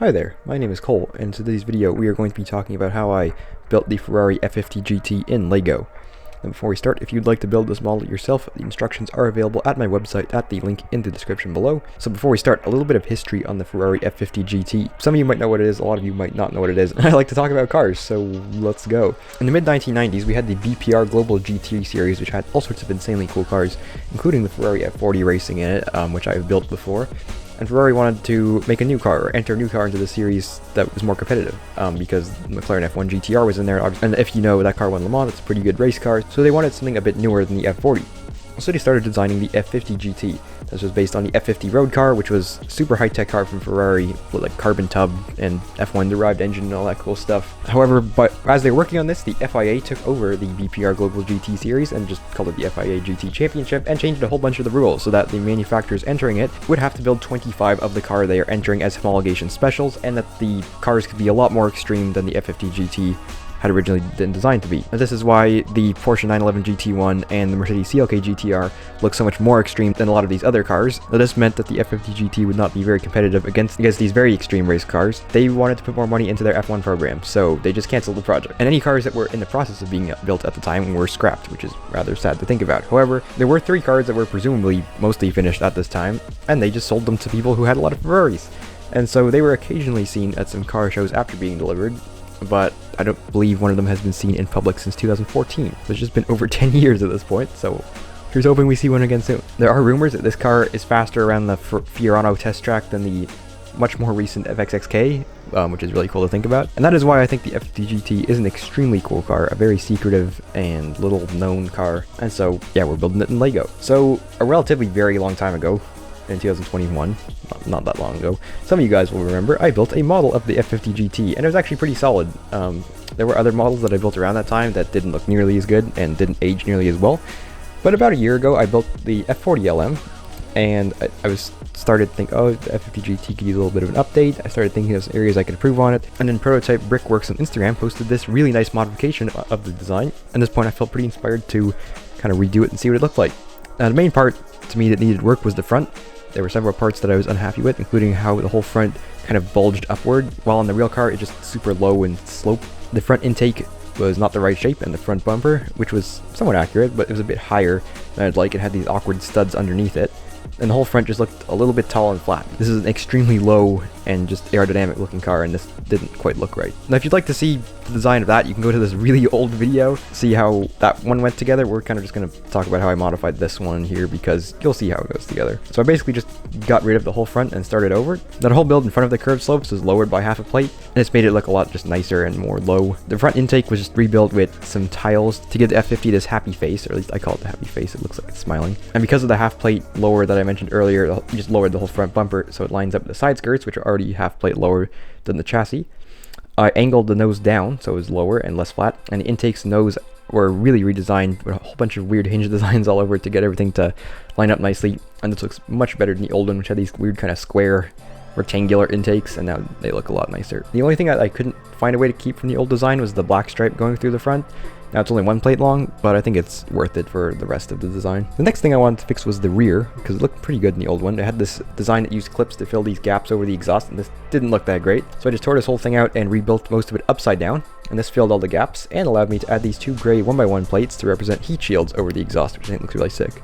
Hi there, my name is Cole, and in today's video we are going to be talking about how I built the Ferrari F50 GT in LEGO. And before we start, if you'd like to build this model yourself, the instructions are available at my website at the link in the description below. So before we start, a little bit of history on the Ferrari F50 GT. Some of you might know what it is, a lot of you might not know what it is, and I like to talk about cars, so let's go. In the mid-1990s, we had the BPR Global GT series, which had all sorts of insanely cool cars, including the Ferrari F40 racing in it, which I've built before. And Ferrari wanted to make a new car, or enter a new car into the series that was more competitive, because the McLaren F1 GTR was in there, and if you know that car won Le Mans, it's a pretty good race car, so they wanted something a bit newer than the F40. So they started designing the F50 GT. This was based on the F50 road car, which was a super high-tech car from Ferrari, with like carbon tub and F1 derived engine and all that cool stuff. However, as they were working on this, the FIA took over the BPR Global GT series and just called it the FIA GT Championship and changed a whole bunch of the rules so that the manufacturers entering it would have to build 25 of the car they are entering as homologation specials, and that the cars could be a lot more extreme than the F50 GT had originally been designed to be. And this is why the Porsche 911 GT1 and the Mercedes CLK GTR look so much more extreme than a lot of these other cars. This meant that the F50 GT would not be very competitive against these very extreme race cars. They wanted to put more money into their F1 program, so they just canceled the project. And any cars that were in the process of being built at the time were scrapped, which is rather sad to think about. However, there were 3 cars that were presumably mostly finished at this time, and they just sold them to people who had a lot of Ferraris. And so they were occasionally seen at some car shows after being delivered, but I don't believe one of them has been seen in public since 2014. So it's just been over 10 years at this point, so here's hoping we see one again soon. There are rumors that this car is faster around the Fiorano test track than the much more recent FXXK, which is really cool to think about. And that is why I think the F50 GT is an extremely cool car, a very secretive and little known car. And so, yeah, we're building it in LEGO. So, a relatively very long time ago, in 2021, not that long ago, some of you guys will remember, I built a model of the F50 GT, and it was actually pretty solid. There were other models that I built around that time that didn't look nearly as good and didn't age nearly as well. But about a year ago, I built the F40 LM, and I started to think, oh, the F50 GT could use a little bit of an update. I started thinking of some areas I could improve on it, and then Prototype Brickworks on Instagram posted this really nice modification of the design. At this point, I felt pretty inspired to kind of redo it and see what it looked like. Now, the main part to me that needed work was the front. There were several parts that I was unhappy with, including how the whole front kind of bulged upward, while on the real car it just super low and sloped. The front intake was not the right shape, and the front bumper, which was somewhat accurate, but it was a bit higher than I'd like. It had these awkward studs underneath it, and the whole front just looked a little bit tall and flat. This is an extremely low and just aerodynamic looking car, and this didn't quite look right. Now, if you'd like to see the design of that, you can go to this really old video, see how that one went together. We're kind of just going to talk about how I modified this one here, because you'll see how it goes together. So I basically just got rid of the whole front and started over. That whole build in front of the curved slopes was lowered by half a plate, and it's made it look a lot just nicer and more low. The front intake was just rebuilt with some tiles to give the F50 this happy face, or at least I call it the happy face. It looks like it's smiling. And because of the half plate lower that I mentioned earlier, you just lowered the whole front bumper so it lines up with the side skirts, which are already half plate lower than the chassis. I angled the nose down so it was lower and less flat, and the intake's nose were really redesigned with a whole bunch of weird hinge designs all over it to get everything to line up nicely. And this looks much better than the old one, which had these weird kind of square rectangular intakes, and now they look a lot nicer. The only thing I couldn't find a way to keep from the old design was the black stripe going through the front. Now it's only 1 plate long, but I think it's worth it for the rest of the design. The next thing I wanted to fix was the rear, because it looked pretty good in the old one. It had this design that used clips to fill these gaps over the exhaust, and this didn't look that great. So I just tore this whole thing out and rebuilt most of it upside down, and this filled all the gaps and allowed me to add these 2 gray 1x1 plates to represent heat shields over the exhaust, which I think looks really sick.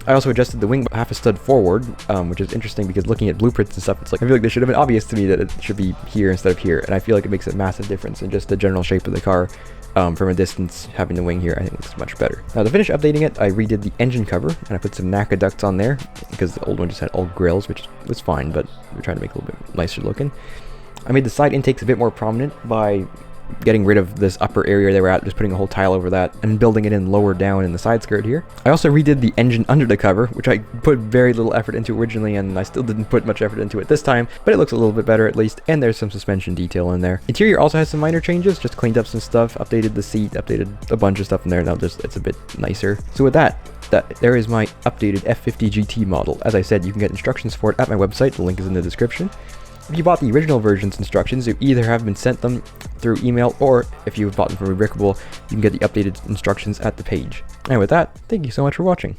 I also adjusted the wing half a stud forward, which is interesting because looking at blueprints and stuff, it's like, I feel like this should have been obvious to me that it should be here instead of here, and I feel like it makes a massive difference in just the general shape of the car. From a distance, having the wing here, I think looks much better. Now, to finish updating it, I redid the engine cover, and I put some NACA ducts on there, because the old one just had old grills, which was fine, but we're trying to make it a little bit nicer looking. I made the side intakes a bit more prominent by getting rid of this upper area they were at, just putting a whole tile over that, and building it in lower down in the side skirt here. I also redid the engine under the cover, which I put very little effort into originally, and I still didn't put much effort into it this time, but it looks a little bit better at least, and there's some suspension detail in there. Interior also has some minor changes, just cleaned up some stuff, updated the seat, updated a bunch of stuff in there. Now it's a bit nicer. So with that, there is my updated F50 GT model. As I said, you can get instructions for it at my website. The link is in the description. If you bought the original version's instructions, you either have been sent them through email, or if you've bought them from Rebrickable, you can get the updated instructions at the page. And with that, thank you so much for watching.